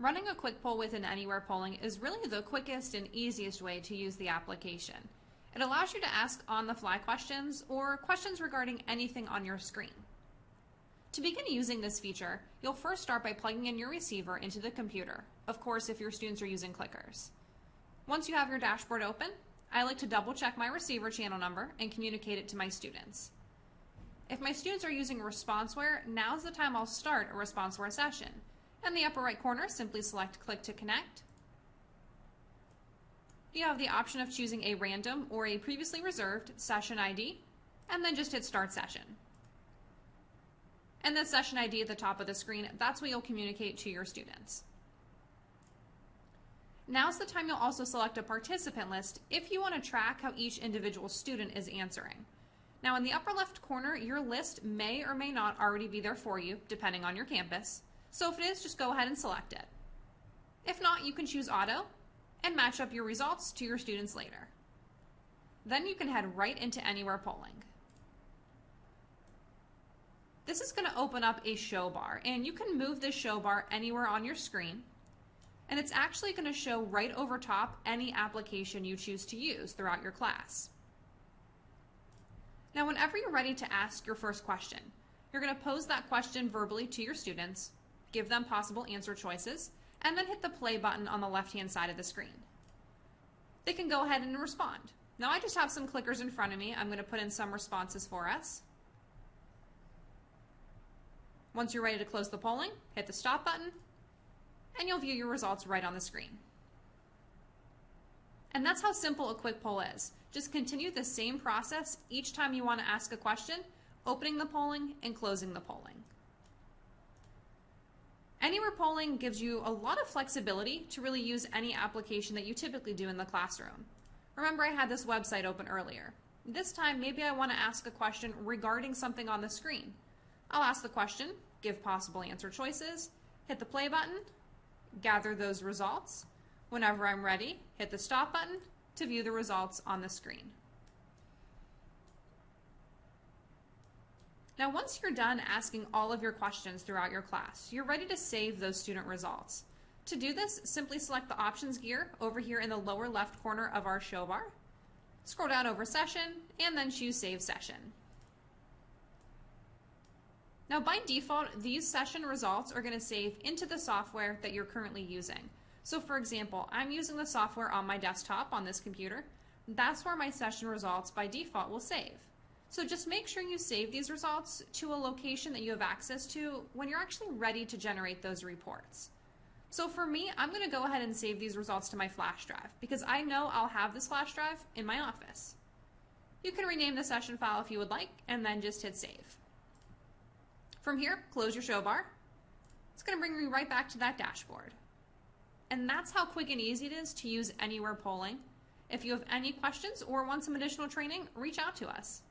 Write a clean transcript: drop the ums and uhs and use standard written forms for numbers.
Running a quick poll within Anywhere Polling is really the quickest and easiest way to use the application. It allows you to ask on-the-fly questions or questions regarding anything on your screen. To begin using this feature, you'll first start by plugging in your receiver into the computer, of course if your students are using clickers. Once you have your dashboard open, I like to double check my receiver channel number and communicate it to my students. If my students are using ResponseWare, now's the time I'll start a ResponseWare session. In the upper right corner, simply select Click to Connect. You have the option of choosing a random or a previously reserved session ID, and then just hit Start Session. And the session ID at the top of the screen, that's what you'll communicate to your students. Now's the time you'll also select a participant list if you want to track how each individual student is answering. Now in the upper left corner, your list may or may not already be there for you, depending on your campus. So if it is, just go ahead and select it. If not, you can choose Auto and match up your results to your students later. Then you can head right into Anywhere Polling. This is going to open up a show bar, and you can move this show bar anywhere on your screen, and it's actually going to show right over top any application you choose to use throughout your class. Now whenever you're ready to ask your first question, you're going to pose that question verbally to your students, give them possible answer choices, and then hit the play button on the left-hand side of the screen. They can go ahead and respond. Now I just have some clickers in front of me. I'm going to put in some responses for us. Once you're ready to close the polling, hit the stop button, and you'll view your results right on the screen. And that's how simple a quick poll is. Just continue the same process each time you want to ask a question, opening the polling and closing the polling. Anywhere Polling gives you a lot of flexibility to really use any application that you typically do in the classroom. Remember, I had this website open earlier. This time, maybe I want to ask a question regarding something on the screen. I'll ask the question, give possible answer choices, hit the play button, gather those results. Whenever I'm ready, hit the stop button to view the results on the screen. Now once you're done asking all of your questions throughout your class, you're ready to save those student results. To do this, simply select the options gear over here in the lower left corner of our show bar, scroll down over Session, and then choose Save Session. Now by default, these session results are going to save into the software that you're currently using. So for example, I'm using the software on my desktop on this computer. That's where my session results by default will save. So just make sure you save these results to a location that you have access to when you're actually ready to generate those reports. So for me, I'm going to go ahead and save these results to my flash drive because I know I'll have this flash drive in my office. You can rename the session file if you would like and then just hit save. From here, close your show bar. It's going to bring you right back to that dashboard. And that's how quick and easy it is to use Anywhere Polling. If you have any questions or want some additional training, reach out to us.